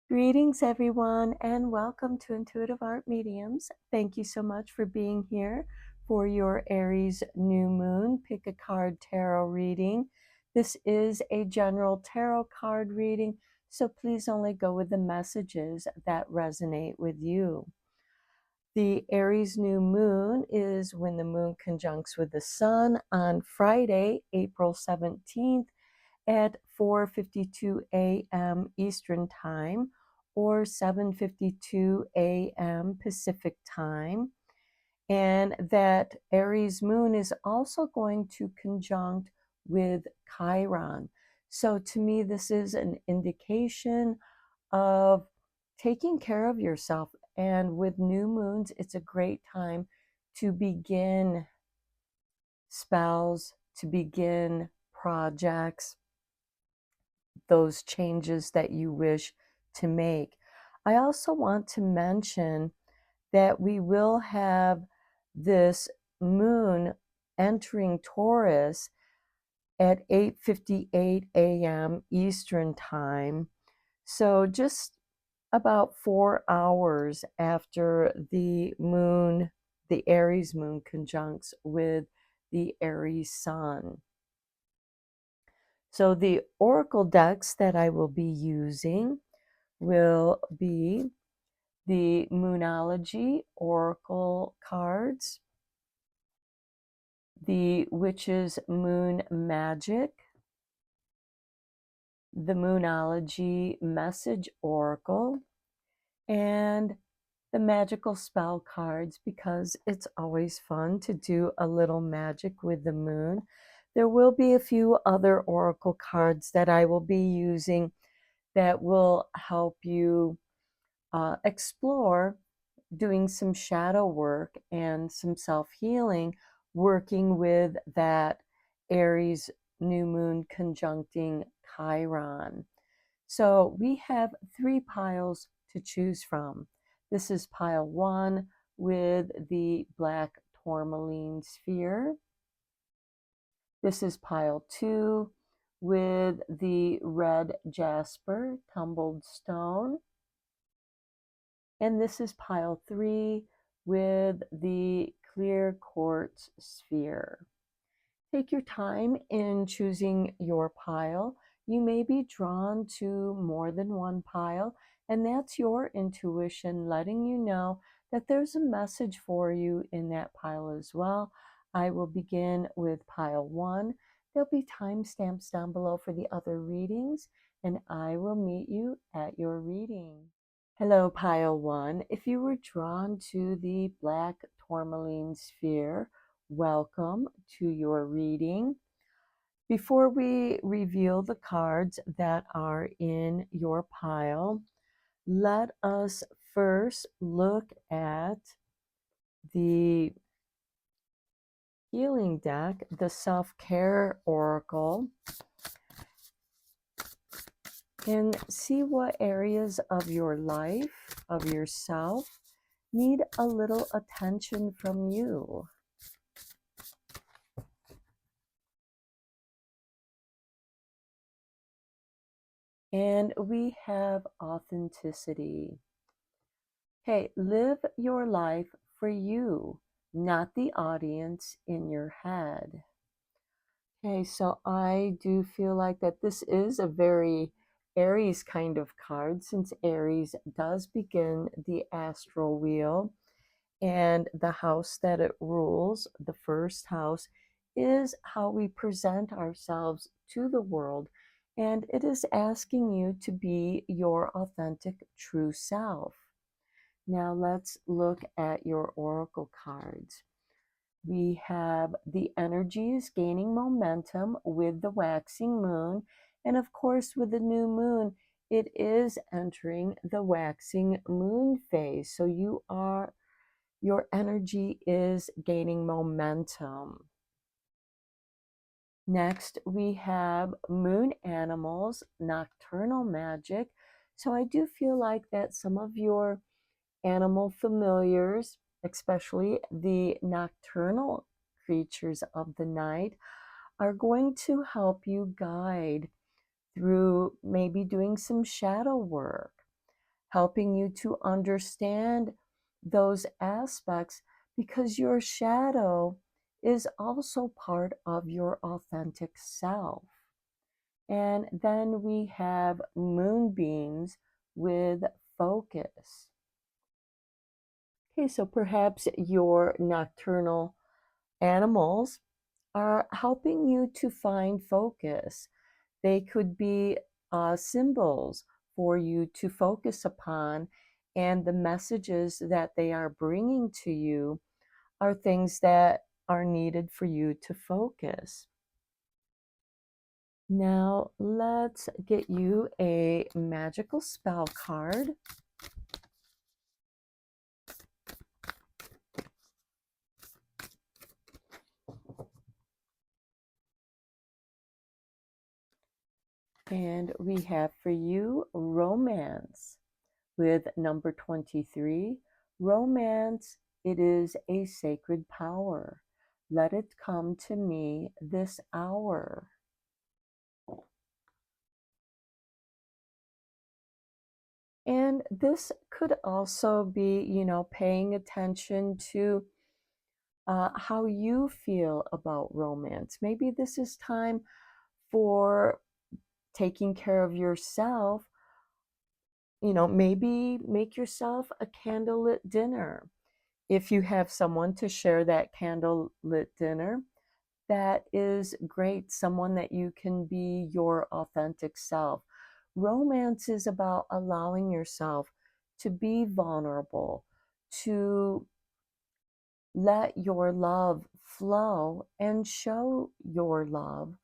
Greetings, everyone, and welcome to Intuitive Art Mediums. Thank you so much for being here for your Aries new moon pick a card tarot reading. This is a general tarot card reading, so please only go with the messages that resonate with you. The Aries new moon is when the moon conjuncts with the sun on Friday, April 17th at 4:52 a.m. Eastern Time or 7:52 a.m. Pacific Time. And that Aries moon is also going to conjunct with Chiron. So to me, this is an indication of taking care of yourself. And with new moons, it's a great time to begin spells, to begin projects, those changes that you wish to make. I also want to mention that we will have this moon entering Taurus at 8:58 a.m. Eastern Time. So just about 4 hours after the moon, the Aries moon conjuncts with the Aries sun. So the oracle decks that I will be using will be the Moonology Oracle cards, the Witch's Moon Magic, the Moonology Message Oracle, and the Magical Spell cards, because it's always fun to do a little magic with the moon. There will be a few other oracle cards that I will be using that will help you explore doing some shadow work and some self-healing, working with that Aries new moon conjuncting Chiron. So we have 3 piles to choose from. This is pile 1 with the black tourmaline sphere. This is pile 2 with the red jasper tumbled stone. And this is pile 3 with the clear quartz sphere. Take your time in choosing your pile. You may be drawn to more than one pile, and that's your intuition letting you know that there's a message for you in that pile as well. I will begin with pile 1. There'll be timestamps down below for the other readings, and I will meet you at your reading. Hello, pile 1. If you were drawn to the black tourmaline sphere, welcome to your reading. Before we reveal the cards that are in your pile, let us first look at the healing deck, the self-care oracle, and see what areas of your life, of yourself, need a little attention from you. And we have authenticity. Okay, live your life for you, not the audience in your head. Okay, so I do feel like that this is a very Aries kind of card, since Aries does begin the astral wheel, and the house that it rules, the first house, is how we present ourselves to the world. And it is asking you to be your authentic, true self. Now let's look at your oracle cards. We have the energies gaining momentum with the waxing moon. And of course, with the new moon, it is entering the waxing moon phase. So your energy is gaining momentum. Next, we have moon animals, nocturnal magic. So I do feel like that some of your animal familiars, especially the nocturnal creatures of the night, are going to help you guide through maybe doing some shadow work. helping you to understand those aspects because your shadow is also part of your authentic self. And then we have moonbeams with focus. Okay, so perhaps your nocturnal animals are helping you to find focus. They could be symbols for you to focus upon, and the messages that they are bringing to you are things that are needed for you to focus. Now, let's get you a magical spell card. And we have for you romance with number 23. Romance, it is a sacred power. Let it come to me this hour. And this could also be, paying attention to how you feel about romance. Maybe this is time for taking care of yourself. Maybe make yourself a candlelit dinner. If you have someone to share that candlelit dinner, that is great. Someone that you can be your authentic self. Romance is about allowing yourself to be vulnerable, to let your love flow and show your love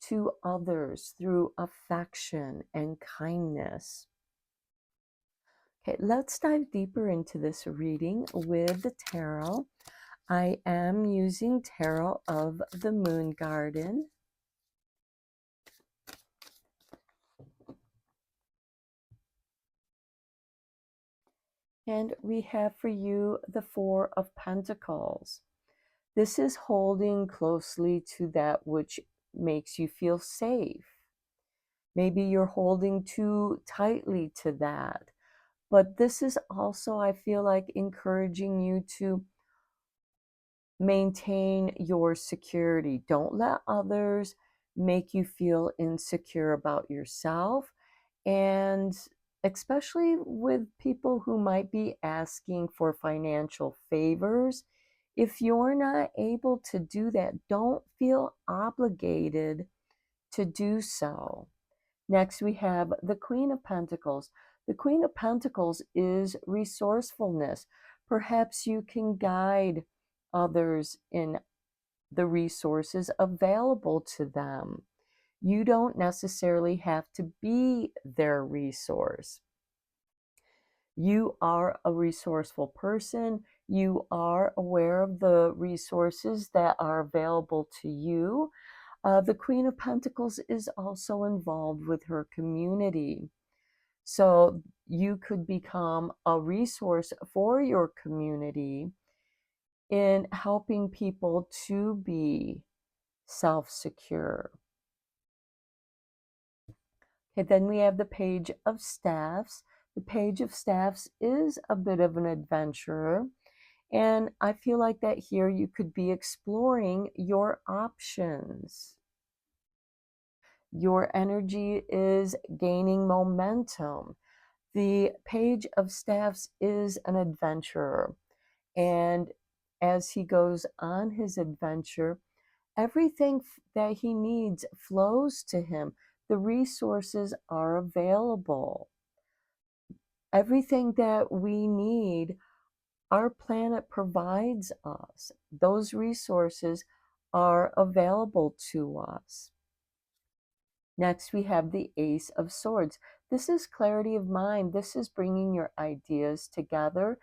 to others through affection and kindness. Okay, let's dive deeper into this reading with the tarot. I am using Tarot of the Moon Garden. And we have for you the Four of Pentacles. This is holding closely to that which makes you feel safe. Maybe you're holding too tightly to that. But this is also, I feel like, encouraging you to maintain your security. Don't let others make you feel insecure about yourself. And especially with people who might be asking for financial favors, if you're not able to do that, don't feel obligated to do so. Next, we have the Queen of Pentacles. The Queen of Pentacles is resourcefulness. Perhaps you can guide others in the resources available to them. You don't necessarily have to be their resource. You are a resourceful person. You are aware of the resources that are available to you. The Queen of Pentacles is also involved with her community. So you could become a resource for your community in helping people to be self-secure. Okay, then we have the Page of Staffs. The Page of Staffs is a bit of an adventurer. And I feel like that here you could be exploring your options. Your energy is gaining momentum. The Page of Staffs is an adventurer. And as he goes on his adventure, everything that he needs flows to him. The resources are available. Everything that we need, our planet provides us. Those resources are available to us. Next, we have the Ace of Swords. This is clarity of mind. This is bringing your ideas together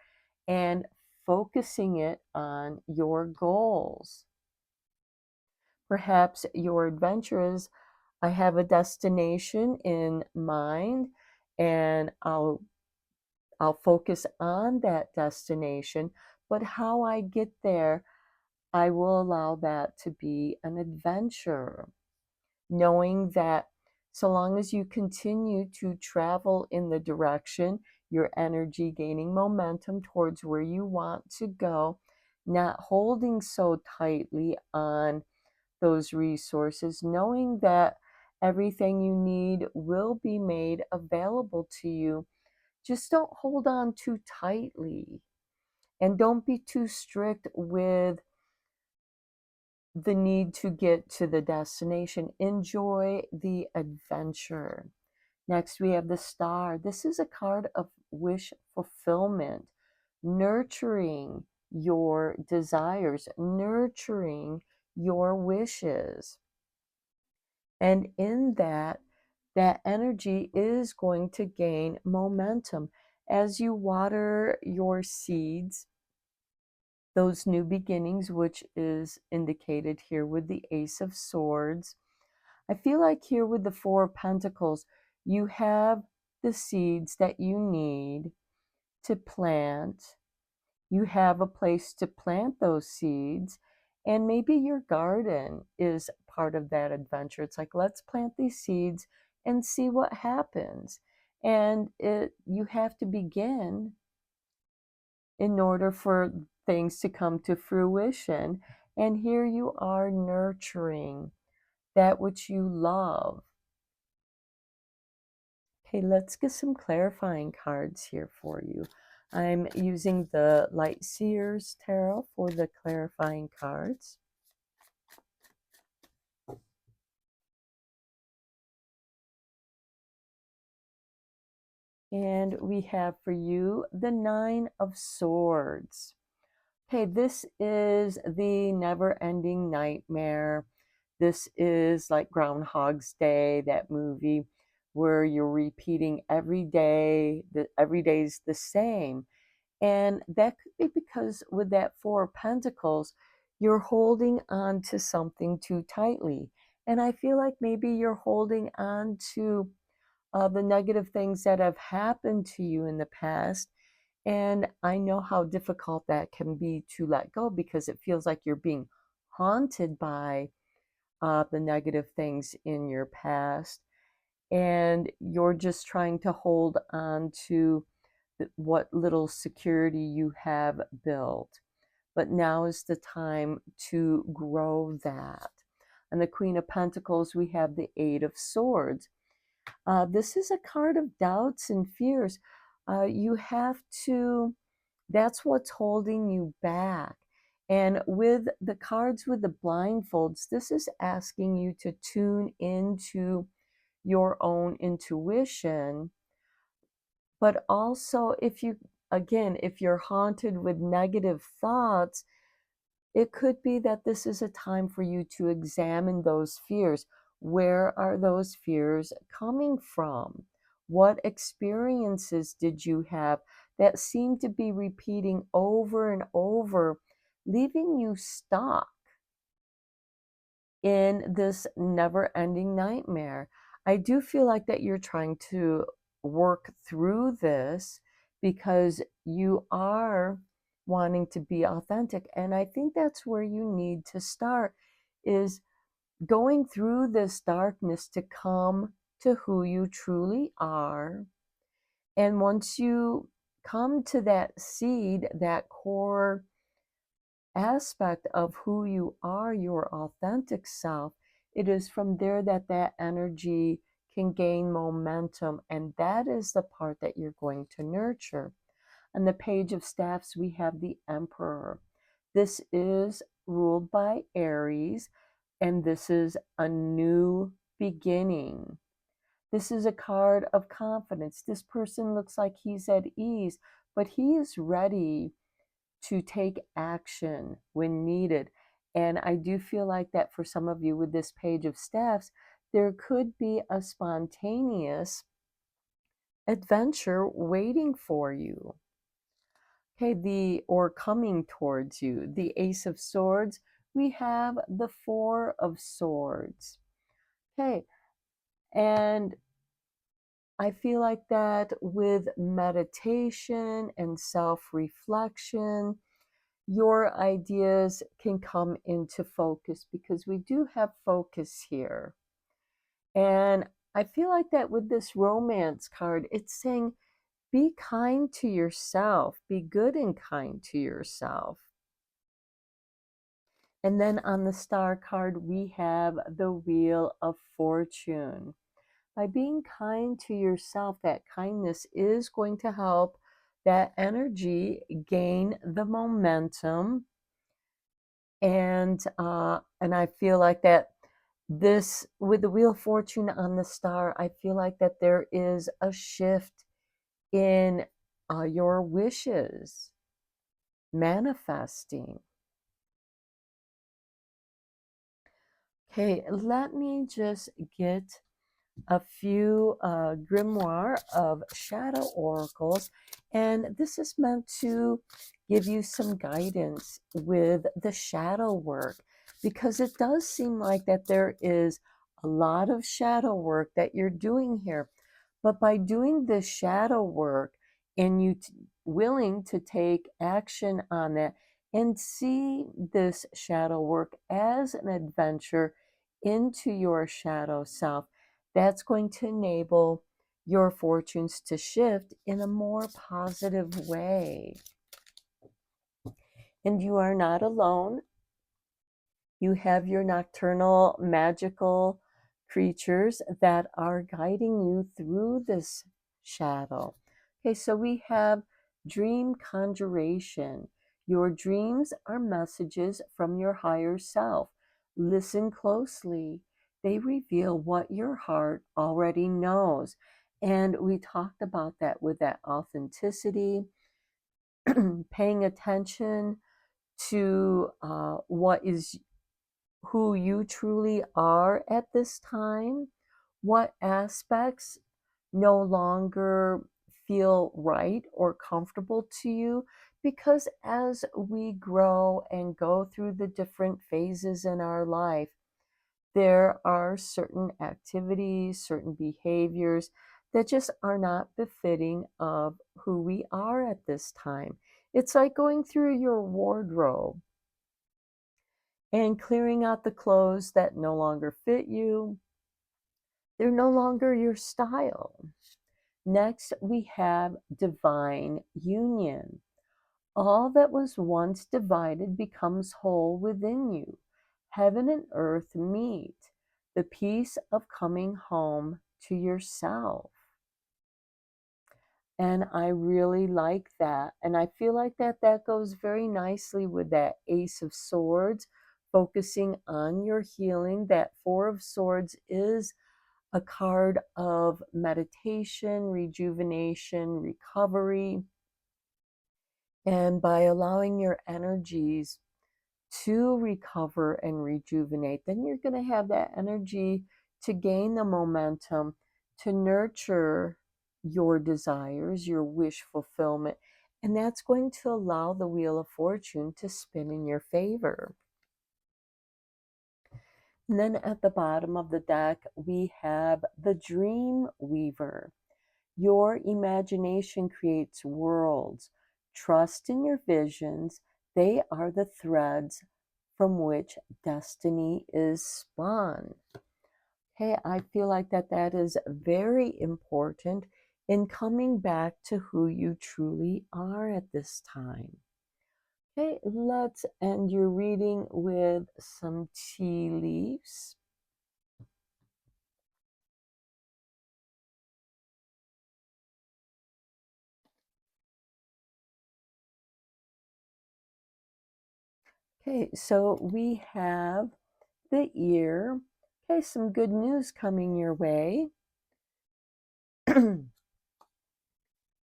and focusing it on your goals. Perhaps your adventure is, I have a destination in mind and I'll focus on that destination, but how I get there, I will allow that to be an adventure, knowing that so long as you continue to travel in the direction your energy gaining momentum towards where you want to go, not holding so tightly on those resources, knowing that everything you need will be made available to you. Just don't hold on too tightly and don't be too strict with the need to get to the destination. Enjoy the adventure. Next, we have the Star. This is a card of wish fulfillment, nurturing your desires, nurturing your wishes. And in that, that energy is going to gain momentum as you water your seeds, those new beginnings, which is indicated here with the Ace of Swords. I feel like here with the Four of Pentacles, you have the seeds that you need to plant. You have a place to plant those seeds. And maybe your garden is part of that adventure. It's like, let's plant these seeds and see what happens. And you have to begin in order for things to come to fruition. And here you are nurturing that which you love. Okay, let's get some clarifying cards here for you. I'm using the Light Seers Tarot for the clarifying cards. And we have for you the Nine of Swords. Okay, this is the never-ending nightmare. This is like Groundhog's Day, that movie where you're repeating every day, every day's the same. And that could be because with that Four of Pentacles, you're holding on to something too tightly. And I feel like maybe you're holding on to the negative things that have happened to you in the past. And I know how difficult that can be to let go because it feels like you're being haunted by the negative things in your past. And you're just trying to hold on to what little security you have built. But now is the time to grow that. And the Queen of Pentacles, we have the Eight of Swords. This is a card of doubts and fears. You have to, that's what's holding you back. And with the cards with the blindfolds, this is asking you to tune into your own intuition. But also, if you, again, if you're haunted with negative thoughts, it could be that this is a time for you to examine those fears. Where are those fears coming from? What experiences did you have that seem to be repeating over and over, leaving you stuck in this never-ending nightmare? I do feel like that you're trying to work through this because you are wanting to be authentic. And I think that's where you need to start, is going through this darkness to come to who you truly are. And once you come to that seed, that core aspect of who you are, your authentic self, it is from there that that energy can gain momentum. And that is the part that you're going to nurture. On the Page of Staffs, we have the Emperor. This is ruled by Aries, and this is a new beginning. This is a card of confidence. This person looks like he's at ease, but he is ready to take action when needed. And I do feel like that for some of you with this Page of Staffs, there could be a spontaneous adventure waiting for you. Okay, or coming towards you. The Ace of Swords, we have the Four of Swords. Okay, and I feel like that with meditation and self-reflection, your ideas can come into focus because we do have focus here. And I feel like that with this Romance card, it's saying, be kind to yourself. Be good and kind to yourself. And then on the star card, we have the Wheel of Fortune. By being kind to yourself, that kindness is going to help that energy gain the momentum. And I feel like that this, with the Wheel of Fortune on the star, I feel like that there is a shift in your wishes manifesting. Okay, let me just get a few grimoire of shadow oracles, and this is meant to give you some guidance with the shadow work, because it does seem like that there is a lot of shadow work that you're doing here. But by doing this shadow work and willing to take action on that and see this shadow work as an adventure into your shadow self, that's going to enable your fortunes to shift in a more positive way. And you are not alone. You have your nocturnal magical creatures that are guiding you through this shadow. Okay, so we have dream conjuration. Your dreams are messages from your higher self. Listen closely. They reveal what your heart already knows. And we talked about that with that authenticity, paying attention to what is who you truly are at this time, what aspects no longer feel right or comfortable to you. Because as we grow and go through the different phases in our life, there are certain activities, certain behaviors that just are not befitting of who we are at this time. It's like going through your wardrobe and clearing out the clothes that no longer fit you. They're no longer your style. Next, we have divine union. All that was once divided becomes whole within you. Heaven and earth meet. The peace of coming home to yourself. And I really like that. And I feel like that goes very nicely with that Ace of Swords, focusing on your healing. That Four of Swords is a card of meditation, rejuvenation, recovery. And by allowing your energies to recover and rejuvenate, then you're going to have that energy to gain the momentum to nurture your desires, your wish fulfillment. And that's going to allow the Wheel of Fortune to spin in your favor. And then at the bottom of the deck, we have the Dream Weaver. Your imagination creates worlds. Trust in your visions. They are the threads from which destiny is spun. Okay, I feel like that is very important in coming back to who you truly are at this time. Okay, let's end your reading with some tea leaves. Okay, so we have the ear. Okay, some good news coming your way.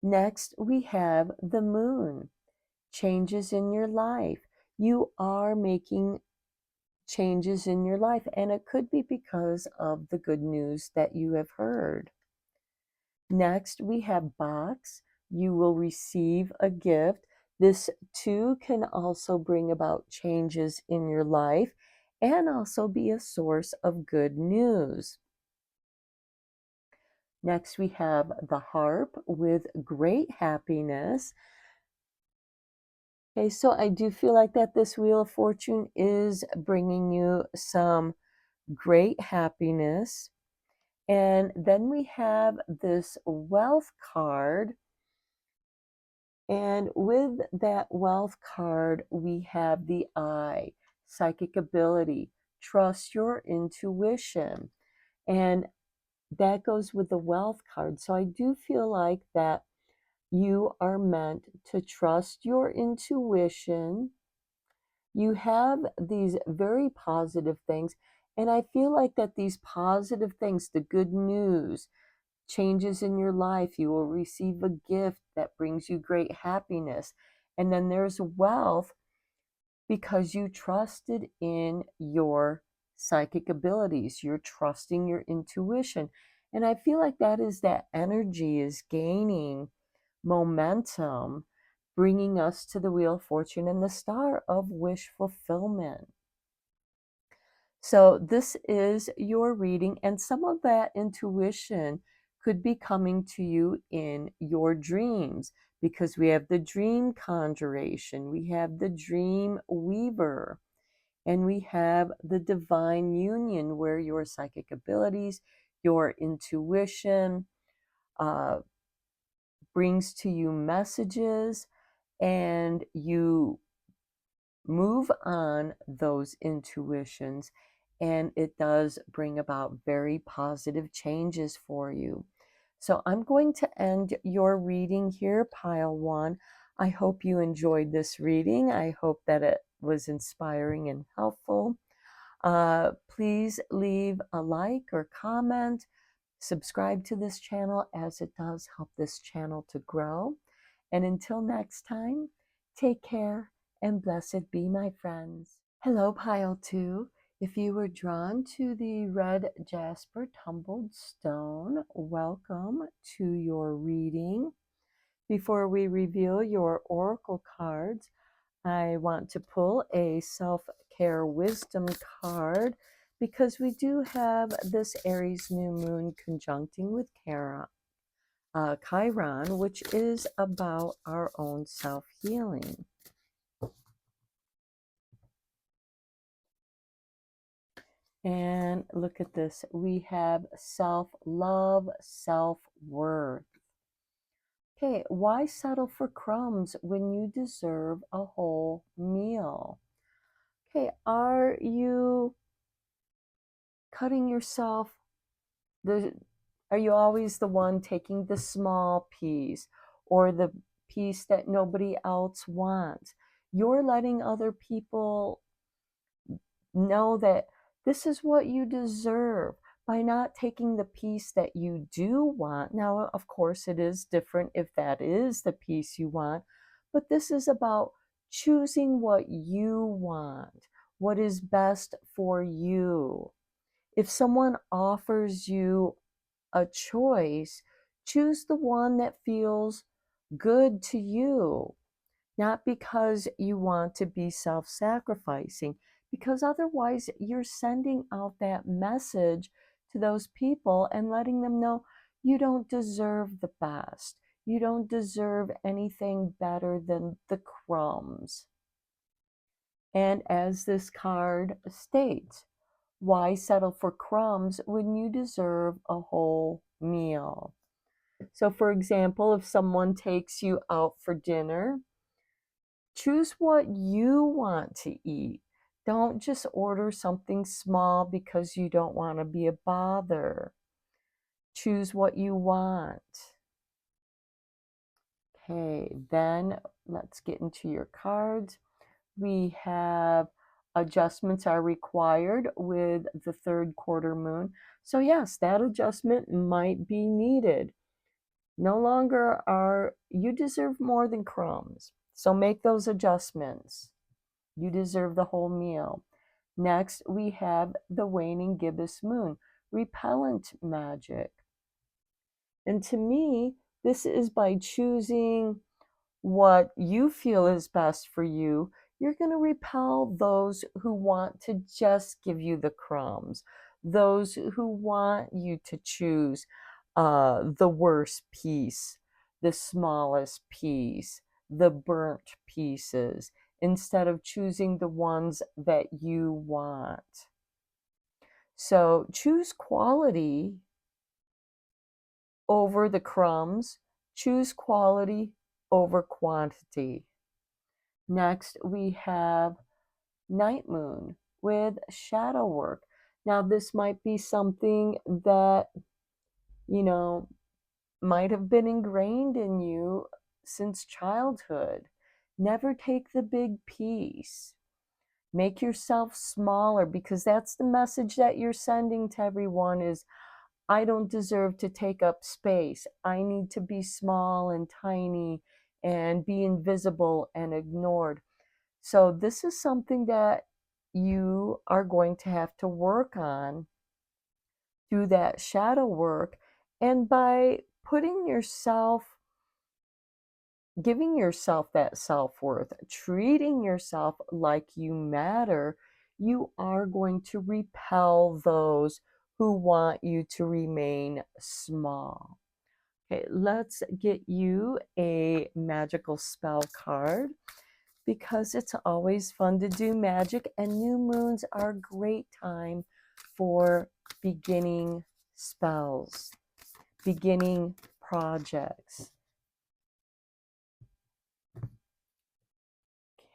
Next, we have the moon. Changes in your life. You are making changes in your life, and it could be because of the good news that you have heard. Next, we have box. You will receive a gift. This too can also bring about changes in your life and also be a source of good news. Next, we have the harp with great happiness. Okay, so I do feel like that this Wheel of Fortune is bringing you some great happiness. And then we have this wealth card. And with that wealth card, we have the eye, psychic ability, trust your intuition. And that goes with the wealth card. So I do feel like that you are meant to trust your intuition. You have these very positive things. And I feel like that these positive things, the good news, changes in your life, you will receive a gift that brings you great happiness. And then there's wealth because you trusted in your psychic abilities, you're trusting your intuition. And I feel like that energy is gaining momentum, bringing us to the Wheel of Fortune and the Star of Wish Fulfillment. So this is your reading, and some of that intuition could be coming to you in your dreams, because we have the dream conjuration, we have the dream weaver, and we have the divine union, where your psychic abilities, your intuition uh, brings to you messages, and you move on those intuitions, and it does bring about very positive changes for you. So I'm going to end your reading here, pile one. I hope you enjoyed this reading. I hope that it was inspiring and helpful. Please leave a like or comment. Subscribe to this channel, as it does help this channel to grow. And until next time, take care and blessed be, my friends. Hello, pile two. If you were drawn to the red jasper tumbled stone, welcome to your reading. Before we reveal your oracle cards, I want to pull a self-care wisdom card, because we do have this Aries new moon conjuncting with Chiron, which is about our own self-healing. And look at this. We have self-love, self-worth. Okay, why settle for crumbs when you deserve a whole meal? Okay, are you cutting yourself are you always the one taking the small piece, or the piece that nobody else wants? You're letting other people know that this is what you deserve by not taking the piece that you do want. Now, of course, it is different if that is the piece you want, but this is about choosing what you want, what is best for you. If someone offers you a choice, choose the one that feels good to you, not because you want to be self-sacrificing, because otherwise you're sending out that message to those people and letting them know you don't deserve the best. You don't deserve anything better than the crumbs. And as this card states, why settle for crumbs when you deserve a whole meal? So, for example, if someone takes you out for dinner, choose what you want to eat. Don't just order something small because you don't want to be a bother. Choose what you want. Okay, then let's get into your cards. We have adjustments are required with the third quarter moon. So yes, that adjustment might be needed. No longer you deserve more than crumbs. So make those adjustments. You deserve the whole meal. Next, we have the waning gibbous moon, repellent magic. And to me, this is by choosing what you feel is best for you, you're going to repel those who want to just give you the crumbs, those who want you to choose the worst piece, the smallest piece, the burnt pieces, instead of choosing the ones that you want. So choose quality over the crumbs, choose quality over quantity. Next, we have night moon with shadow work. Now, this might be something that, you know, might have been ingrained in you since childhood. Never take the big piece. Make yourself smaller, because that's the message that you're sending to everyone is, I don't deserve to take up space. I need to be small and tiny and be invisible and ignored. So this is something that you are going to have to work on through that shadow work. And by putting yourself, giving yourself that self-worth, treating yourself like you matter, you are going to repel those who want you to remain small. Okay, let's get you a magical spell card, because it's always fun to do magic, and new moons are a great time for beginning spells, beginning projects.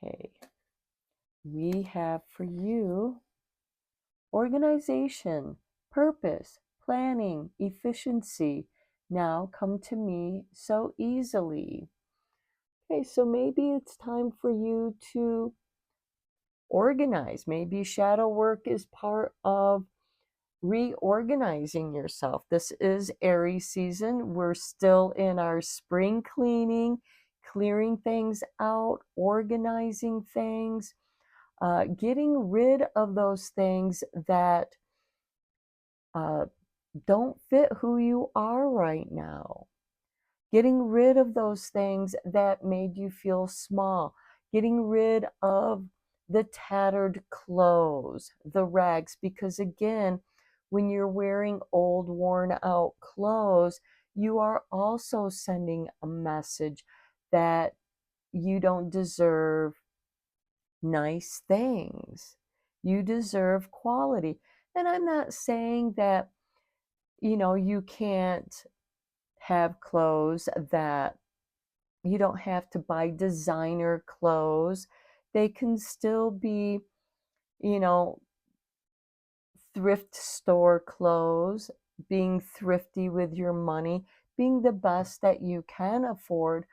Okay, we have for you organization, purpose, planning, efficiency now come to me so easily. Okay, so maybe it's time for you to organize. Maybe shadow work is part of reorganizing yourself. This is Aries season. We're still in our spring cleaning, clearing things out, organizing things, getting rid of those things that uh, don't fit who you are right now. Getting rid of those things that made you feel small. Getting rid of the tattered clothes, the rags, because again, when you're wearing old, worn out clothes, you are also sending a message that you don't deserve nice things. You deserve quality. And I'm not saying that, you can't have clothes that you don't have to buy designer clothes. They can still be, you know, thrift store clothes, being thrifty with your money, being the best that you can afford,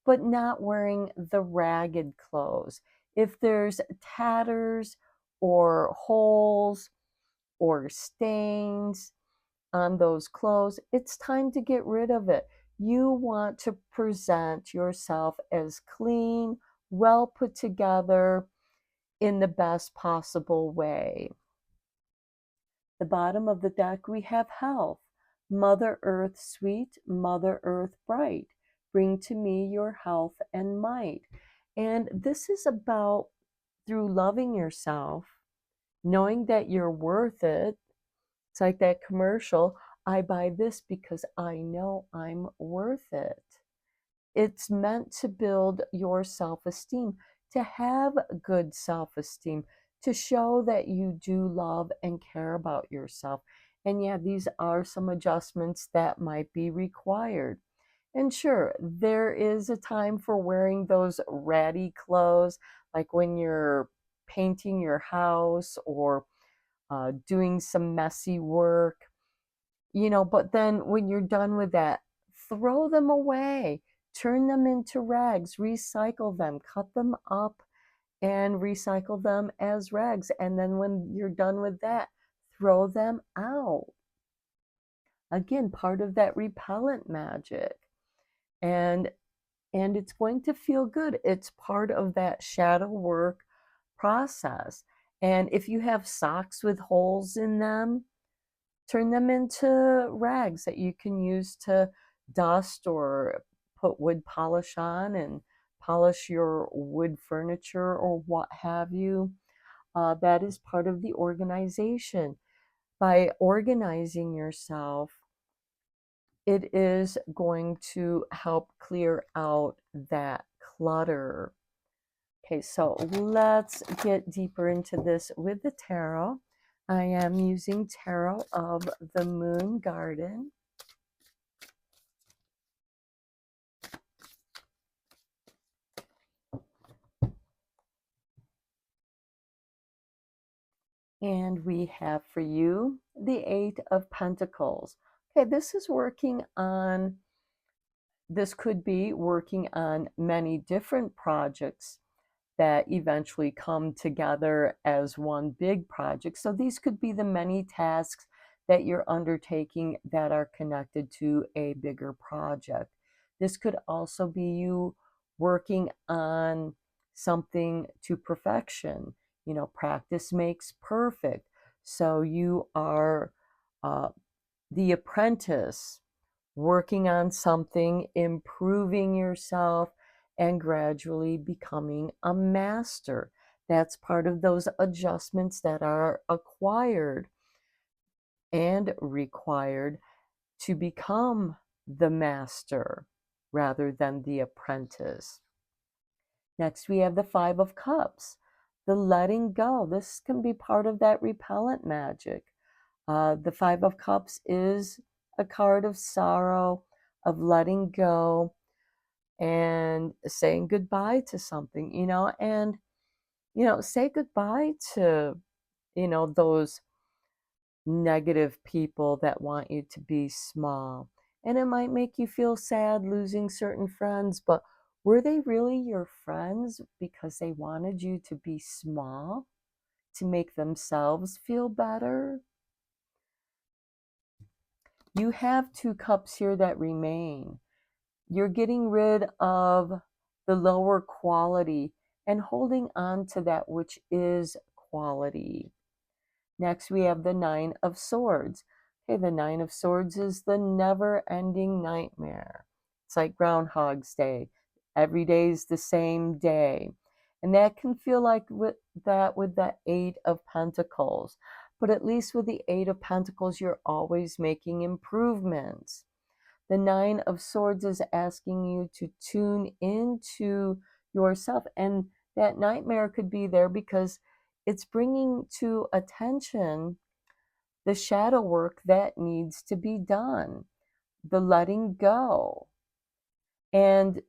but not wearing the ragged clothes. If there's tatters or holes or stains on those clothes, it's time to get rid of it. You want to present yourself as clean, well put together, in the best possible way. The bottom of the deck, we have health. Mother Earth sweet, Mother Earth bright, bring to me your health and might. And this is about, through loving yourself, knowing that you're worth it. It's like that commercial, I buy this because I know I'm worth it. It's meant to build your self-esteem, to have good self-esteem, to show that you do love and care about yourself. And yeah, these are some adjustments that might be required. And sure, there is a time for wearing those ratty clothes, like when you're painting your house or doing some messy work, but then when you're done with that, throw them away, turn them into rags, recycle them, cut them up and recycle them as rags. And then when you're done with that, throw them out. Again, part of that repellent magic. And it's going to feel good. It's part of that shadow work process. And if you have socks with holes in them, turn them into rags that you can use to dust or put wood polish on and polish your wood furniture or what have you. That is part of the organization. By organizing yourself, it is going to help clear out that clutter. Okay, so let's get deeper into this with the tarot. I am using Tarot of the Moon Garden. And we have for you the Eight of Pentacles. Okay, this could be working on many different projects that eventually come together as one big project. So these could be the many tasks that you're undertaking that are connected to a bigger project. This could also be you working on something to perfection. You know, practice makes perfect. So you are uh, the apprentice working on something, improving yourself, and gradually becoming a master. That's part of those adjustments that are acquired and required to become the master rather than the apprentice. Next, we have the Five of Cups, the letting go. This can be part of that repellent magic. The Five of Cups is a card of sorrow, of letting go, and saying goodbye to something, say goodbye to, those negative people that want you to be small. And it might make you feel sad losing certain friends, but were they really your friends because they wanted you to be small to make themselves feel better? You have two cups here that remain. You're getting rid of the lower quality and holding on to that which is quality. Next, we have the Nine of Swords. Okay, the Nine of Swords is the never-ending nightmare. It's like Groundhog's Day. Every day is the same day. And that can feel like with the Eight of Pentacles. But at least with the Eight of Pentacles, you're always making improvements. The Nine of Swords is asking you to tune into yourself. And that nightmare could be there because it's bringing to attention the shadow work that needs to be done, the letting go. And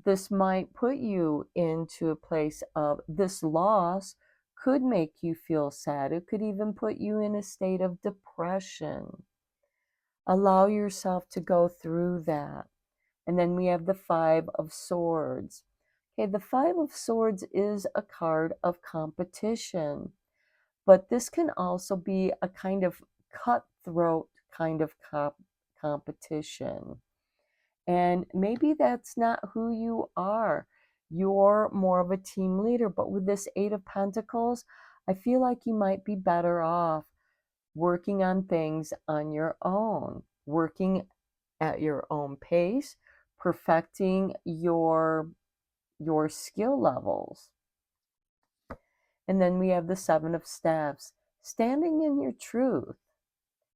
this might put you into a place of this loss could make you feel sad. It could even put you in a state of depression. Allow yourself to go through that. And then we have the Five of Swords. Okay, the Five of Swords is a card of competition, but this can also be a kind of cutthroat kind of competition. And maybe that's not who you are. You're more of a team leader, but with this Eight of Pentacles, I feel like you might be better off working on things on your own, working at your own pace, perfecting your skill levels. And then we have the Seven of Staffs, standing in your truth,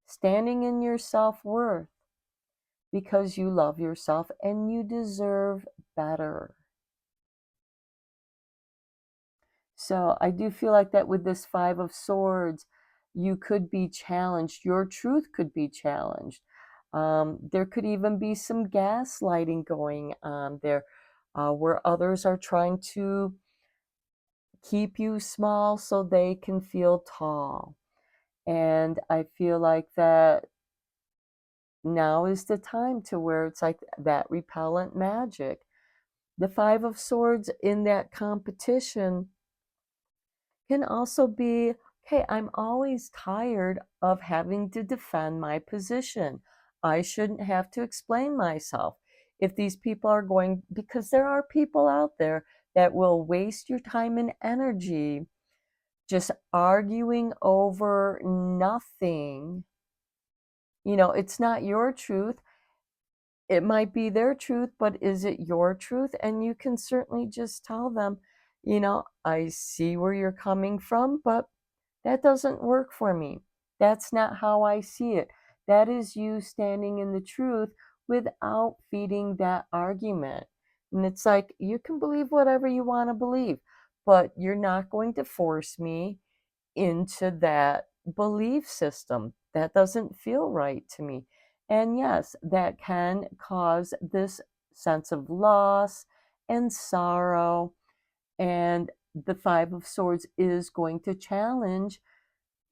standing in your self-worth because you love yourself and you deserve better. So I do feel like that with this Five of Swords, you could be challenged. Your truth could be challenged. There could even be some gaslighting going on there, where others are trying to keep you small so they can feel tall. And I feel like that now is the time to where it's like that repellent magic. The Five of Swords in that competition can also be, okay, I'm always tired of having to defend my position. I shouldn't have to explain myself. If these people are going, because there are people out there that will waste your time and energy just arguing over nothing. It's not your truth. It might be their truth, but is it your truth? And you can certainly just tell them, I see where you're coming from, but that doesn't work for me. That's not how I see it. That is you standing in the truth without feeding that argument. And it's like, you can believe whatever you want to believe, but you're not going to force me into that belief system. That doesn't feel right to me. And yes, that can cause this sense of loss and sorrow. And the Five of Swords is going to challenge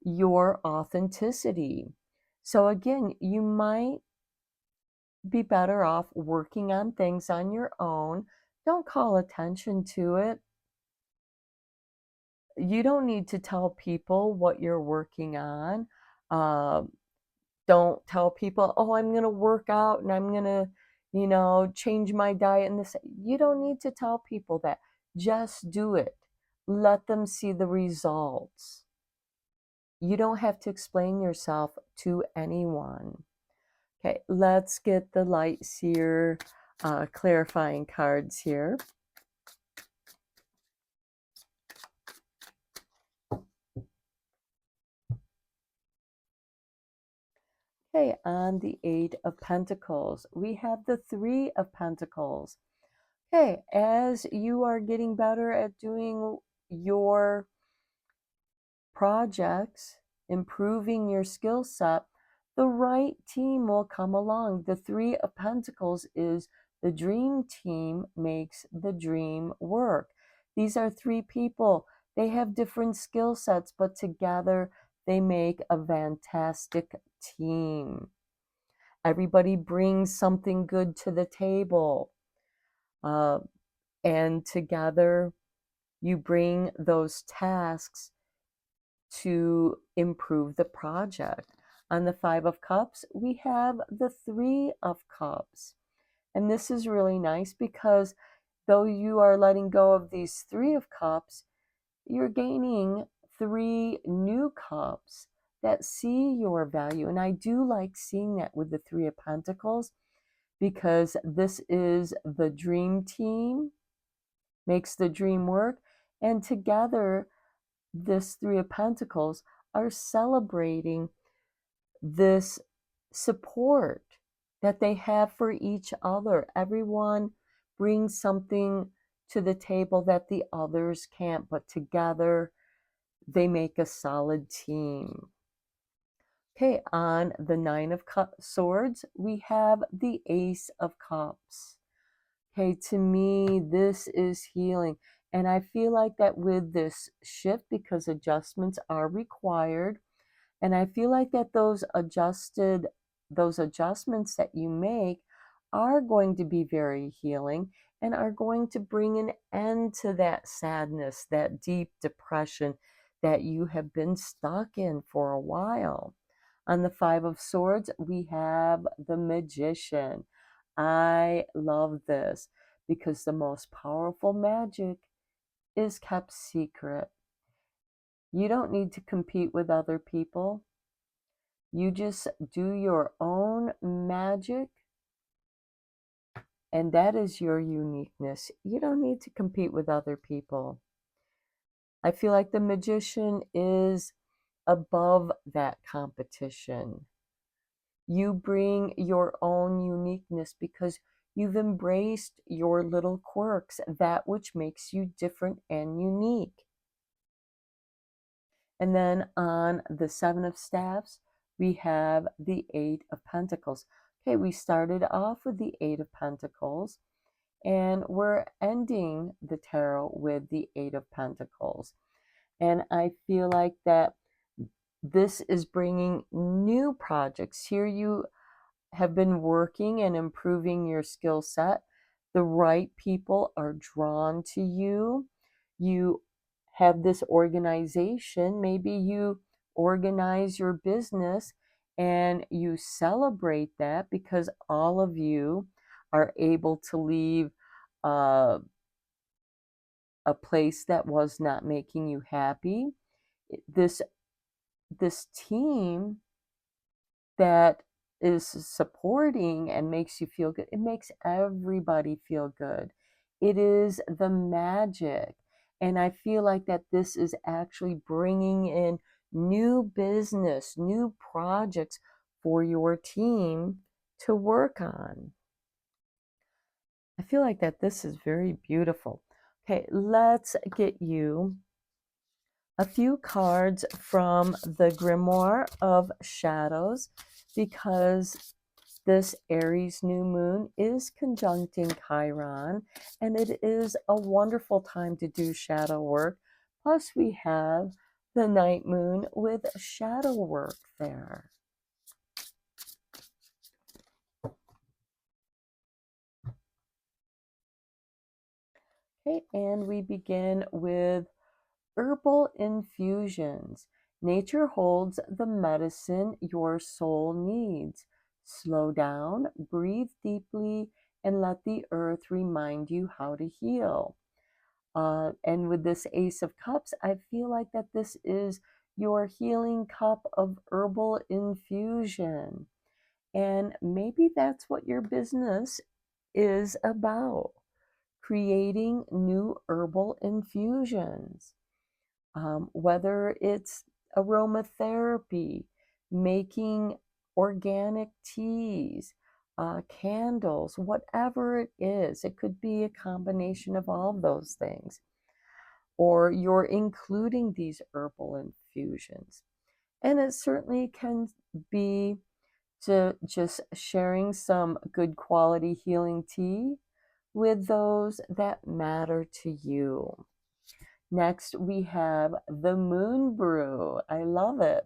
your authenticity. So again, you might be better off working on things on your own. Don't call attention to it. You don't need to tell people what you're working on. Uh, don't tell people, oh, I'm going to work out and I'm going to, change my diet and this. You don't need to tell people that. Just do it. Let them see the results. You don't have to explain yourself to anyone. Okay, let's get the Light Seer clarifying cards here. Okay, on the Eight of Pentacles, we have the Three of Pentacles. Okay, as you are getting better at doing your projects, improving your skill set, the right team will come along. The Three of Pentacles is the dream team makes the dream work. These are three people. They have different skill sets, but together they make a fantastic team. Everybody brings something good to the table. And together you bring those tasks to improve the project. On the Five of Cups, we have the Three of Cups. And this is really nice because though you are letting go of these Three of Cups, you're gaining three new cups that see your value. And I do like seeing that with the Three of Pentacles because this is the dream team, makes the dream work. And together, this Three of Pentacles are celebrating this support that they have for each other. Everyone brings something to the table that the others can't, but together they make a solid team. Okay, on the Nine of Swords, we have the Ace of Cups. Okay, to me, this is healing. And I feel like that with this shift, because adjustments are required, and I feel like that those adjustments that you make are going to be very healing and are going to bring an end to that sadness, that deep depression that you have been stuck in for a while. On the Five of Swords, we have the Magician. I love this because the most powerful magic is kept secret. You don't need to compete with other people. You just do your own magic, and that is your uniqueness. You don't need to compete with other people. I feel like the Magician is above that competition. You bring your own uniqueness because you've embraced your little quirks, that which makes you different and unique. And then on the Seven of Staffs, we have the Eight of Pentacles. Okay, we started off with the Eight of Pentacles, and we're ending the tarot with the Eight of Pentacles. And I feel like that this is bringing new projects. Here you have been working and improving your skill set. The right people are drawn to you. You have this organization. Maybe you organize your business and you celebrate that because all of you are able to leave uh, a place that was not making you happy. This team that is supporting and makes you feel good, it makes everybody feel good. It is the magic. And I feel like that this is actually bringing in new business, new projects for your team to work on. I feel like that this is very beautiful. Okay, let's get you a few cards from the Grimoire of Shadows because this Aries new moon is conjuncting Chiron, and it is a wonderful time to do shadow work. Plus, we have the night moon with shadow work there. Okay, and we begin with herbal infusions. Nature holds the medicine your soul needs. Slow down, breathe deeply, and let the earth remind you how to heal. And with this Ace of Cups, I feel like that this is your healing cup of herbal infusion. And maybe that's what your business is about, creating new herbal infusions. Whether it's aromatherapy, making organic teas, candles, whatever it is, it could be a combination of all of those things. Or you're including these herbal infusions. And it certainly can be to just sharing some good quality healing tea with those that matter to you. Next, we have the moon brew. I love it.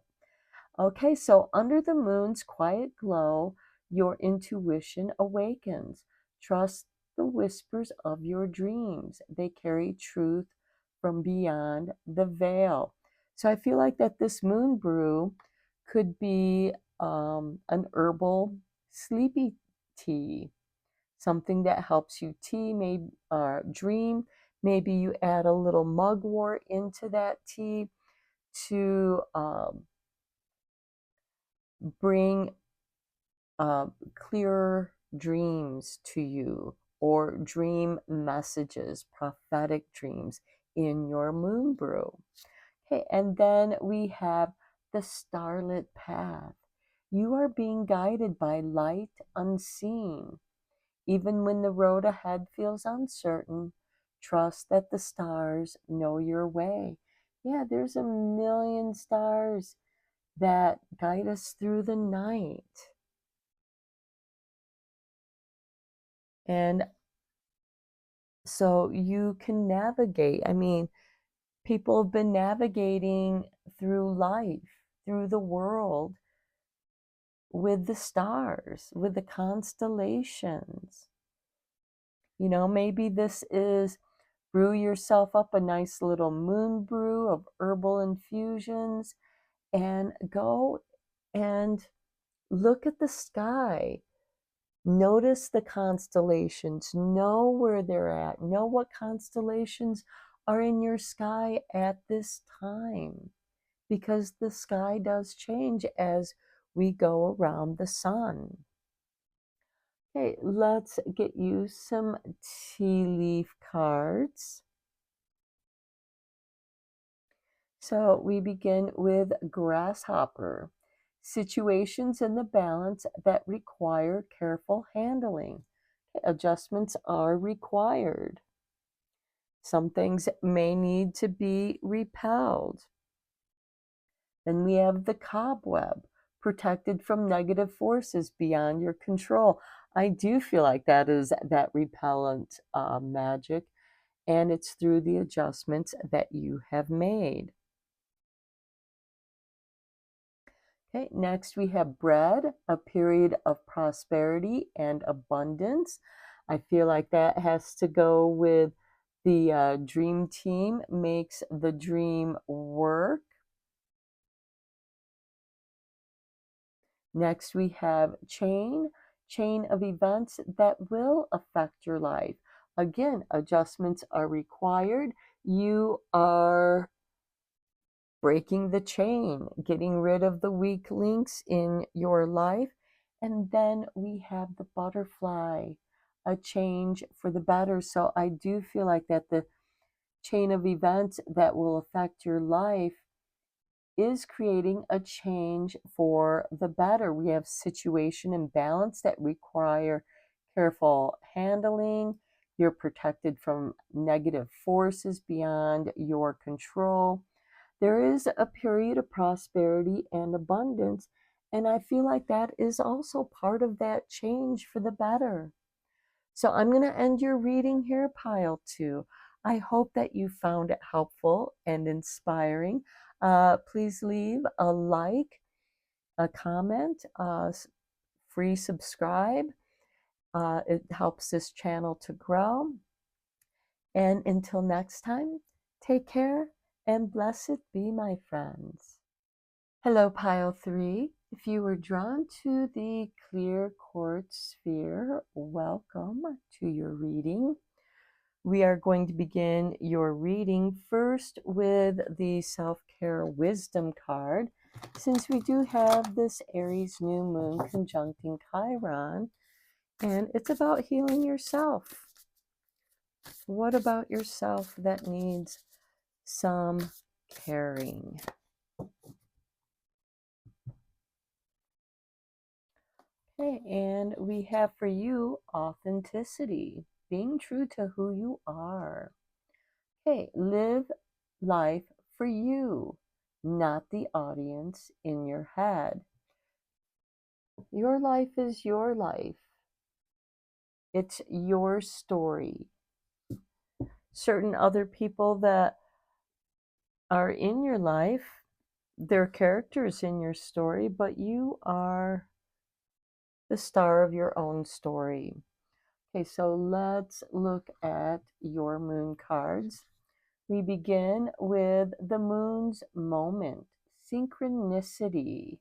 Okay, so under the moon's quiet glow, your intuition awakens. Trust the whispers of your dreams. They carry truth from beyond the veil. So I feel like that this moon brew could be an herbal sleepy tea, something that helps you maybe dream. Maybe you add a little mugwort into that tea to bring clearer dreams to you, or dream messages, prophetic dreams in your moon brew. Okay, and then we have the starlit path. You are being guided by light unseen. Even when the road ahead feels uncertain, trust that the stars know your way. Yeah, there's a million stars that guide us through the night. And so you can navigate. I mean, people have been navigating through life, through the world, with the stars, with the constellations. You know, maybe this is brew yourself up a nice little moon brew of herbal infusions and go and look at the sky. Notice the constellations, know where they're at, know what constellations are in your sky at this time, because the sky does change as we go around the sun. Okay, let's get you some tea leaf cards. So we begin with grasshopper. Situations in the balance that require careful handling. Adjustments are required. Some things may need to be repelled. Then we have the cobweb, protected from negative forces beyond your control. I do feel like that is that repellent magic, and it's through the adjustments that you have made. Okay, next we have bread, a period of prosperity and abundance. I feel like that has to go with the dream team makes the dream work. Next we have chain of events that will affect your life. Again, adjustments are required. You are breaking the chain, getting rid of the weak links in your life. And then we have the butterfly, a change for the better. So I do feel like that the chain of events that will affect your life is creating a change for the better. We have situation and balance that require careful handling. You're protected from negative forces beyond your control. There is a period of prosperity and abundance, and I feel like that is also part of that change for the better. So I'm going to end your reading here, pile two. I hope that you found it helpful and inspiring. Please leave a like, a comment, free subscribe. It helps this channel to grow. And until next time, take care and blessed be, my friends. Hello, Pile 3. If you were drawn to the clear quartz sphere, welcome to your reading. We are going to begin your reading first with the Self-Care Wisdom card. Since we do have this Aries new moon conjuncting Chiron, and it's about healing yourself. What about yourself that needs some caring? Okay, and we have for you authenticity, being true to who you are. Okay, live life for you, not the audience in your head. Your life is your life. It's your story. Certain other people that are in your life, they're characters in your story, but you are the star of your own story. Okay, so let's look at your moon cards. We begin with the moon's moment, synchronicity.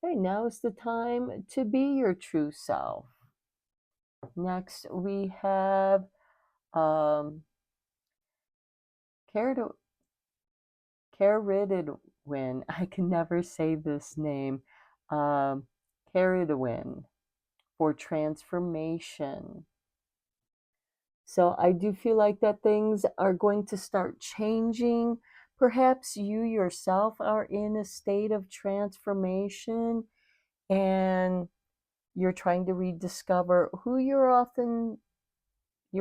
Okay, now is the time to be your true self. Next, we have Caridwen. I can never say this name. Caridwen for transformation. So I do feel like that things are going to start changing. Perhaps you yourself are in a state of transformation and you're trying to rediscover who your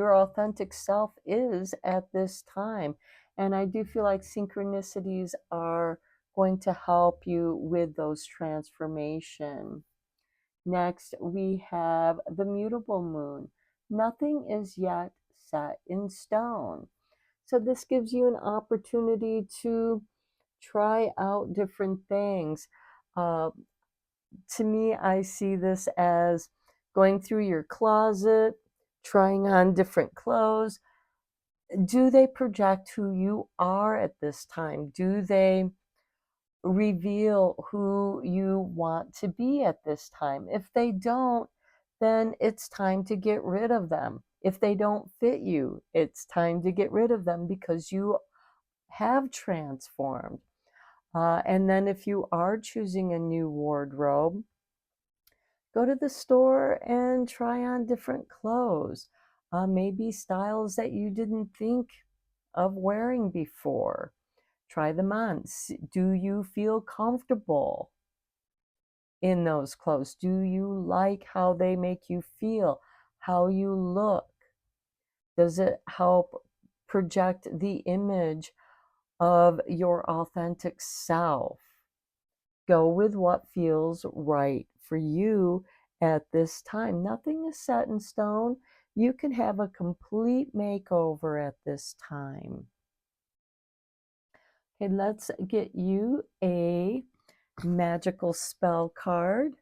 authentic self is at this time. And I do feel like synchronicities are going to help you with those transformation. Next, we have the mutable moon. Nothing is yet set in stone. So this gives you an opportunity to try out different things. To me, I see this as going through your closet, trying on different clothes. Do they project who you are at this time? Do they reveal who you want to be at this time? If they don't, then it's time to get rid of them. If they don't fit you, it's time to get rid of them because you have transformed. And then if you are choosing a new wardrobe, go to the store and try on different clothes, maybe styles that you didn't think of wearing before. Try them on. Do you feel comfortable in those clothes? Do you like how they make you feel, how you look? Does it help project the image of your authentic self? Go with what feels right for you at this time. Nothing is set in stone. You can have a complete makeover at this time. Okay, let's get you a magical spell card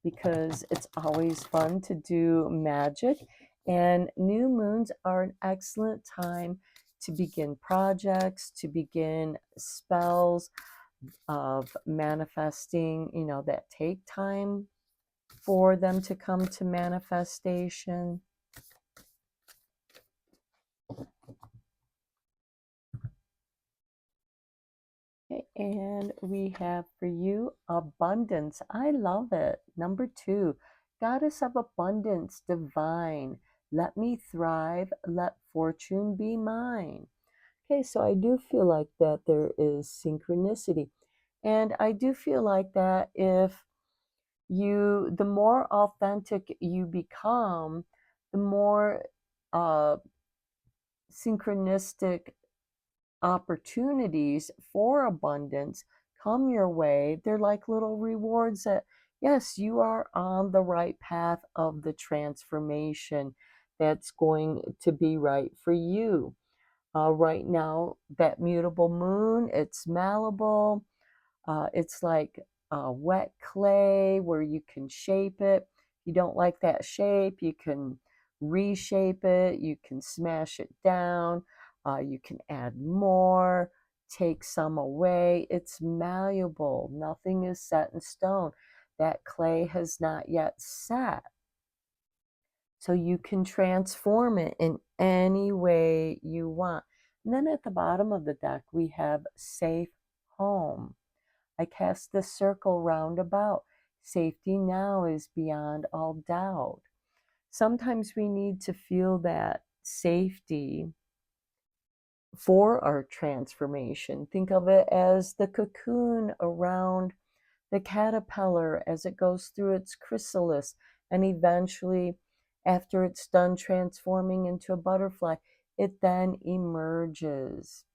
because it's always fun to do magic. And new moons are an excellent time to begin projects, to begin spells of manifesting, that take time for them to come to manifestation. Okay, and we have for you abundance. I love it. Number 2, goddess of abundance, divine. Let me thrive. Let fortune be mine. Okay, so I do feel like that there is synchronicity. And I do feel like that if the more authentic you become, the more synchronistic opportunities for abundance come your way. They're like little rewards that, yes, you are on the right path of the transformation that's going to be right for you. Right now, that mutable moon, it's malleable. It's like wet clay where you can shape it. If you don't like that shape, you can reshape it. You can smash it down. You can add more, take some away. It's malleable. Nothing is set in stone. That clay has not yet set. So you can transform it in any way you want. And then at the bottom of the deck, we have safe home. I cast the circle round about. Safety now is beyond all doubt. Sometimes we need to feel that safety for our transformation. Think of it as the cocoon around the caterpillar as it goes through its chrysalis, and eventually, after it's done transforming into a butterfly, it then emerges.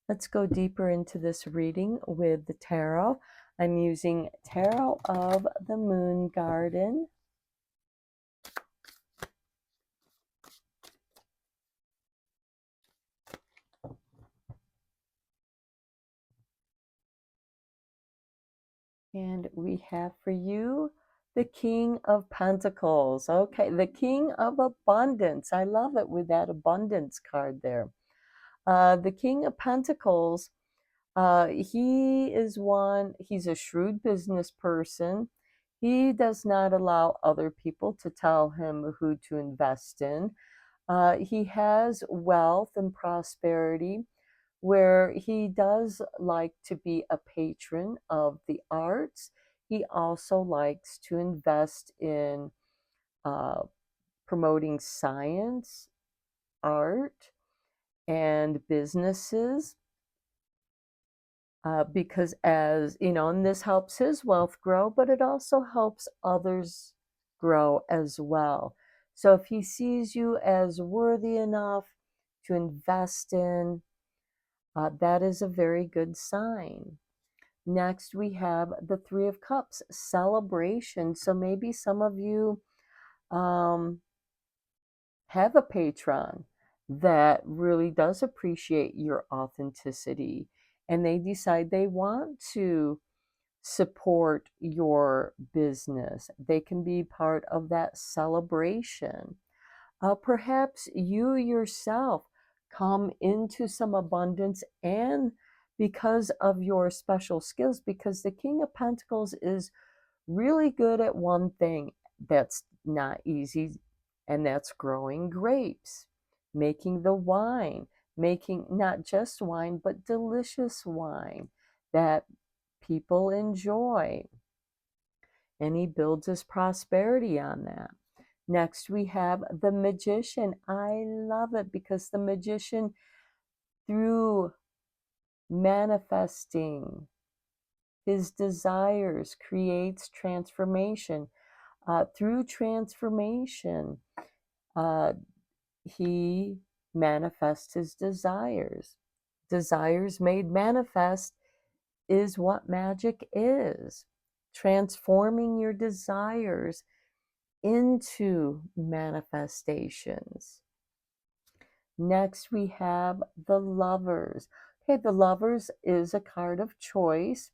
Let's go deeper into this reading with the tarot. I'm using Tarot of the Moon Garden. And we have for you the King of Pentacles. Okay, the King of Abundance. I love it with that abundance card there. The King of Pentacles, he's a shrewd business person. He does not allow other people to tell him who to invest in. He has wealth and prosperity where he does like to be a patron of the arts. He also likes to invest in uh, promoting science, art, and businesses. Because as you know, and this helps his wealth grow, but it also helps others grow as well. So if he sees you as worthy enough to invest in, that is a very good sign. Next, we have the Three of Cups, celebration. So maybe some of you um, have a patron that really does appreciate your authenticity, and they decide they want to support your business. They can be part of that celebration. Perhaps you yourself come into some abundance, and because of your special skills, because the King of Pentacles is really good at one thing that's not easy, and that's growing grapes, making the wine, making not just wine, but delicious wine that people enjoy. And he builds his prosperity on that. Next, we have the Magician. I love it because the Magician, through manifesting his desires, creates transformation. Through transformation, uh, he manifests his desires. Desires made manifest is what magic is. Transforming your desires into manifestations. Next, we have the Lovers. Okay, the Lovers is a card of choice.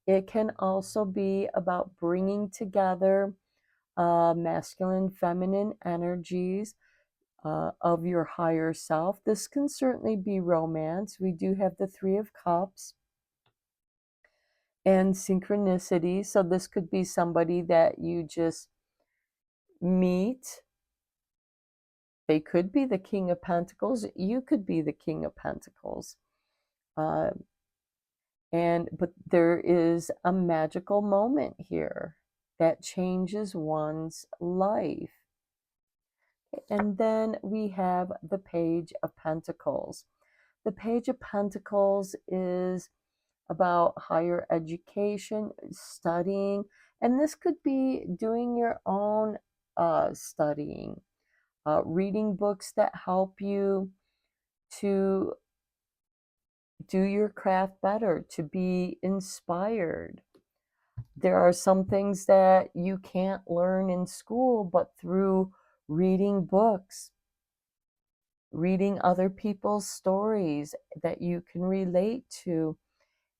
It can also be about bringing together masculine, feminine energies of your higher self. This can certainly be romance. We do have the Three of Cups and synchronicity. So this could be somebody that you just meet. They could be the King of Pentacles. You could be the King of Pentacles. Uh, but there is a magical moment here that changes one's life. And then we have the Page of Pentacles. The Page of Pentacles is about higher education, studying, and this could be doing your own studying, reading books that help you to do your craft better, to be inspired. There are some things that you can't learn in school, but through reading books, reading other people's stories that you can relate to,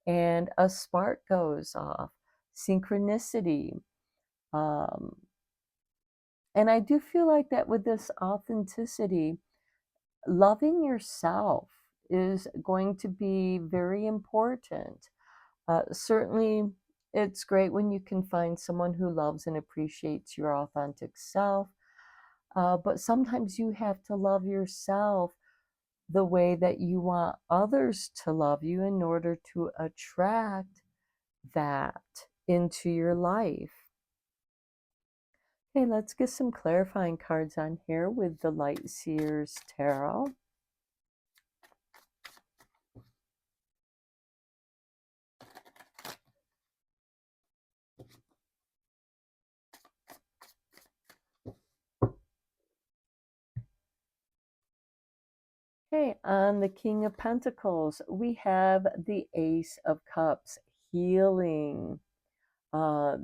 and a spark goes off. Synchronicity. Um, and I do feel like that with this authenticity, loving yourself is going to be very important. Certainly, it's great when you can find someone who loves and appreciates your authentic self. But sometimes you have to love yourself the way that you want others to love you in order to attract that into your life. Okay, let's get some clarifying cards on here with the Light Seers Tarot. Okay, on the King of Pentacles, we have the Ace of Cups, healing. Uh,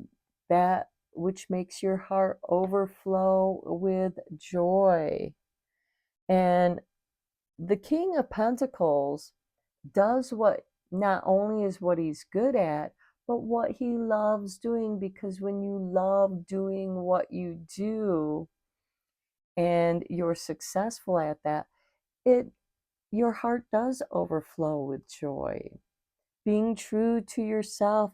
that which makes your heart overflow with joy. And the King of Pentacles does what not only is what he's good at, but what he loves doing, because when you love doing what you do and you're successful at that, it your heart does overflow with joy. Being true to yourself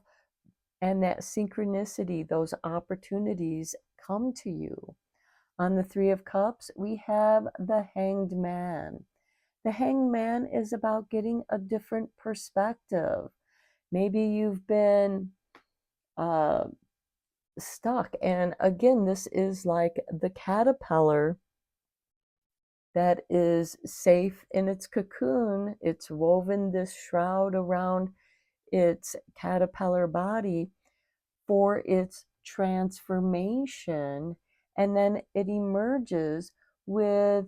and that synchronicity, those opportunities come to you. On the Three of Cups, we have the Hanged Man. The Hanged Man is about getting a different perspective. Maybe you've been uh, stuck. And again, this is like the caterpillar that is safe in its cocoon. It's woven this shroud around its caterpillar body for its transformation, and then it emerges with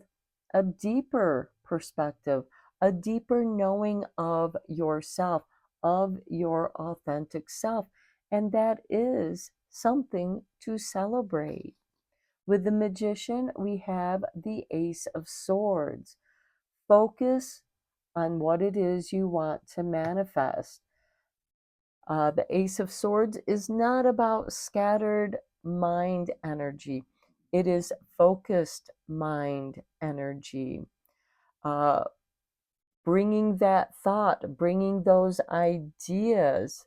a deeper perspective, a deeper knowing of yourself, of your authentic self, and that is something to celebrate. With the Magician, we have the Ace of Swords. Focus on what it is you want to manifest. The Ace of Swords is not about scattered mind energy. It is focused mind energy. Uh, Bringing that thought, bringing those ideas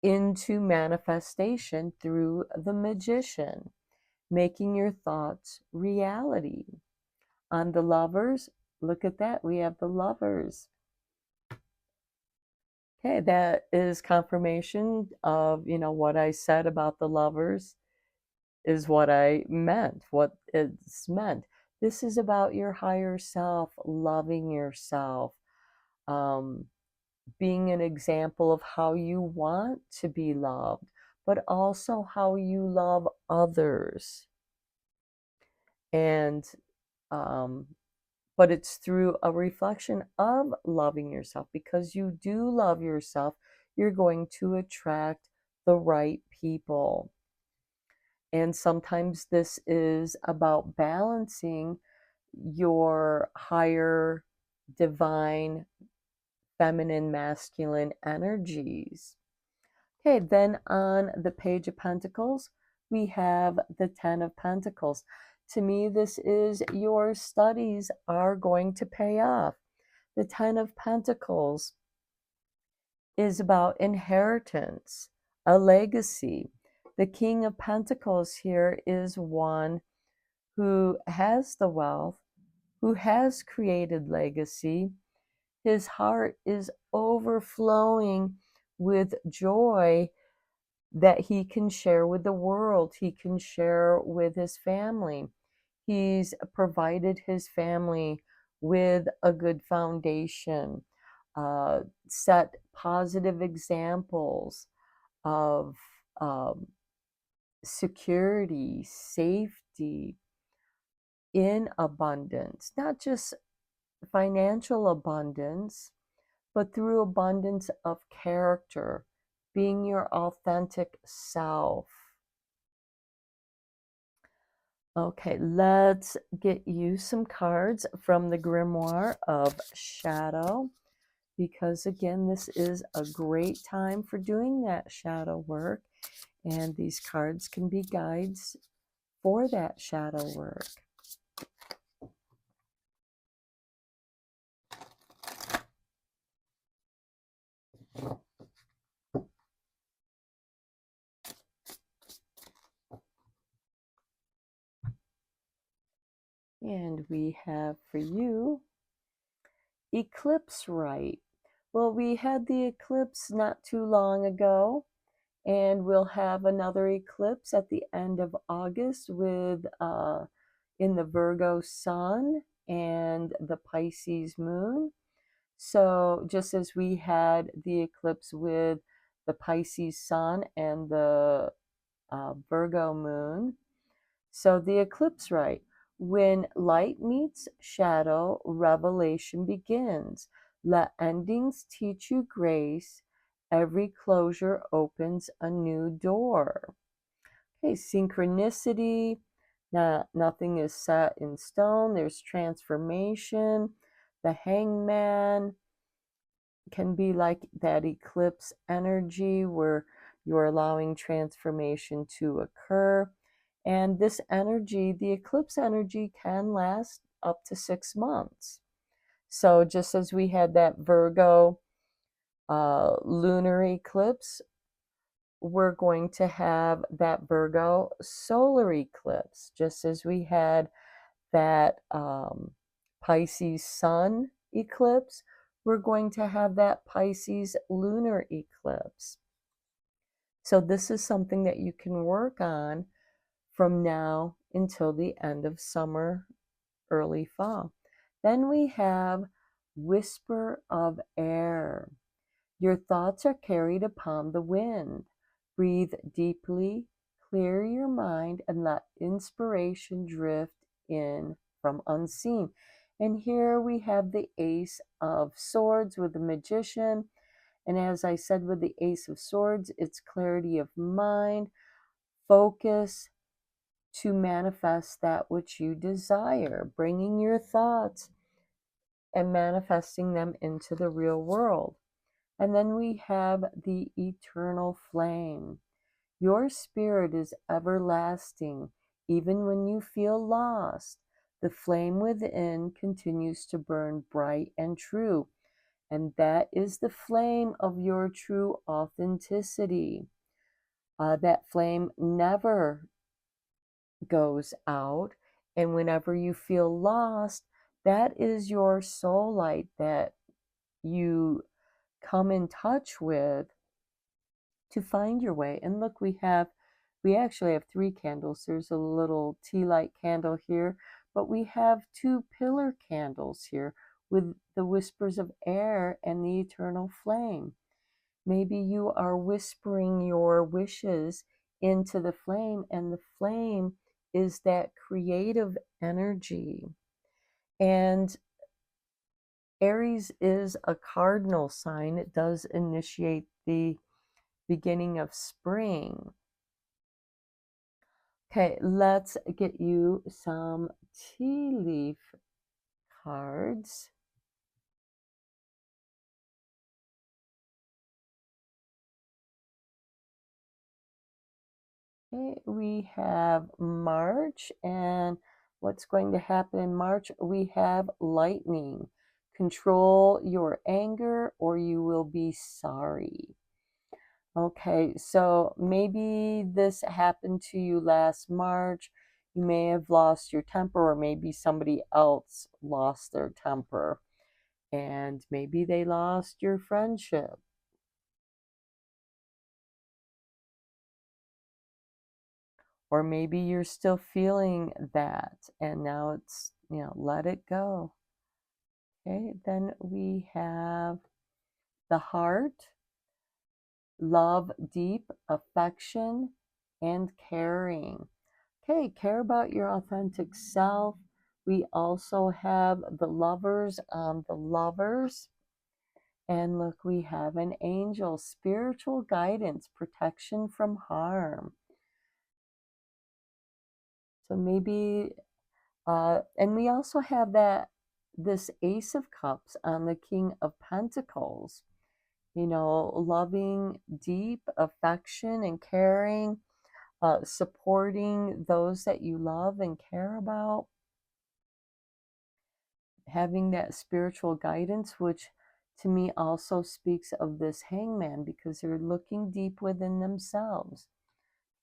into manifestation through the Magician, making your thoughts reality. On the Lovers, look at that. We have the Lovers. Okay, that is confirmation of, what I said about the Lovers is what I meant, what it's meant. This is about your higher self, loving yourself, um, being an example of how you want to be loved, but also how you love others. And, um, but it's through a reflection of loving yourself. Because you do love yourself, you're going to attract the right people. And sometimes this is about balancing your higher divine feminine masculine energies. Okay, then on the Page of Pentacles, we have the Ten of Pentacles. To me, this is your studies are going to pay off. The Ten of Pentacles is about inheritance, a legacy. The King of Pentacles here is one who has the wealth, who has created legacy. His heart is overflowing with joy that he can share with the world, he can share with his family. He's provided his family with a good foundation, set positive examples of security, safety, in abundance, not just financial abundance, but through abundance of character, being your authentic self. Okay, let's get you some cards from the Grimoire of Shadow, because again, this is a great time for doing that shadow work, and these cards can be guides for that shadow work. And we have for you eclipse right. Well, we had the eclipse not too long ago, and we'll have another eclipse at the end of August with in the Virgo sun and the Pisces moon. So just as we had the eclipse with the Pisces sun and the Virgo moon, so the eclipse right. When light meets shadow, revelation begins. Let endings teach you grace. Every closure opens a new door. Okay, synchronicity. Nothing is set in stone. There's transformation. The hangman can be like that eclipse energy where you're allowing transformation to occur. And this energy, the eclipse energy, can last up to 6 months. So just as we had that Virgo lunar eclipse, we're going to have that Virgo solar eclipse, just as we had that Pisces sun eclipse, we're going to have that Pisces lunar eclipse. So this is something that you can work on from now until the end of summer, early fall. Then we have whisper of air. Your thoughts are carried upon the wind. Breathe deeply, clear your mind, and let inspiration drift in from unseen. And here we have the Ace of Swords with the Magician. And as I said with the Ace of Swords, it's clarity of mind, focus to manifest that which you desire, bringing your thoughts and manifesting them into the real world. And then we have the eternal flame. Your spirit is everlasting, even when you feel lost. The flame within continues to burn bright and true, and that is the flame of your true authenticity. That flame never goes out, and whenever you feel lost, that is your soul light that you come in touch with to find your way. And look, we actually have 3 candles. There's a little tea light candle here, but we have 2 pillar candles here with the whispers of air and the eternal flame. Maybe you are whispering your wishes into the flame, and the flame is that creative energy. And Aries is a cardinal sign. It does initiate the beginning of spring. Okay, let's get you some tea leaf cards. Okay, we have March, and what's going to happen in March? We have lightning. Control your anger or you will be sorry. Okay, so maybe this happened to you last March. You may have lost your temper, or maybe somebody else lost their temper, and maybe they lost your friendship. Or maybe you're still feeling that, and now it's, let it go. Okay, then we have the heart, love, deep affection, and caring. Okay, care about your authentic self. We also have the lovers on the lovers. And look, we have an angel, spiritual guidance, protection from harm. So maybe, and we also have this Ace of Cups on the King of Pentacles. You know, loving, deep affection and caring, supporting those that you love and care about, having that spiritual guidance, which to me also speaks of this Hangman because they're looking deep within themselves.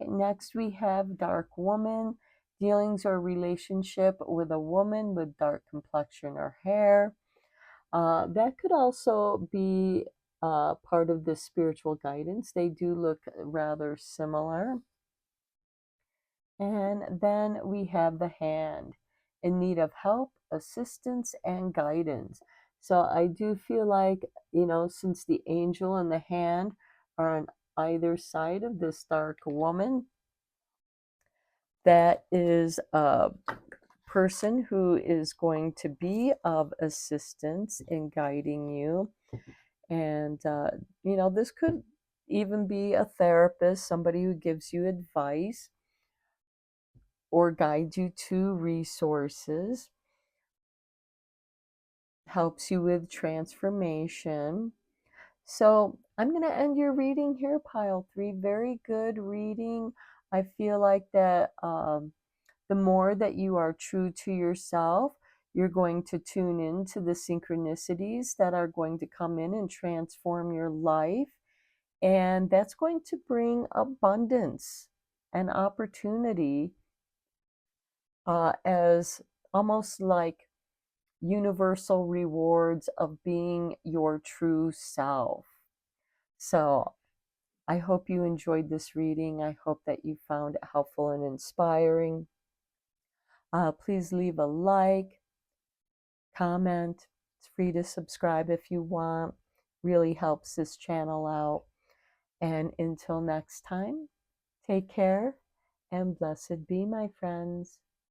Next, we have Dark Woman, dealings or relationship with a woman with dark complexion or hair. That could also be part of the spiritual guidance. They do look rather similar. And then we have the Hand, in need of help, assistance, and guidance. So I do feel like, you know, since the Angel and the Hand are on either side of this Dark Woman, that is a person who is going to be of assistance in guiding you. And, you know, this could even be a therapist, somebody who gives you advice or guides you to resources, helps you with transformation. So I'm going to end your reading here, pile 3. Very good reading. I feel like that the more that you are true to yourself, you're going to tune in to the synchronicities that are going to come in and transform your life. And that's going to bring abundance and opportunity, as almost like universal rewards of being your true self. So I hope you enjoyed this reading. I hope that you found it helpful and inspiring. Please leave a like, comment. It's free to subscribe if you want. Really helps this channel out. And until next time, take care and blessed be, my friends.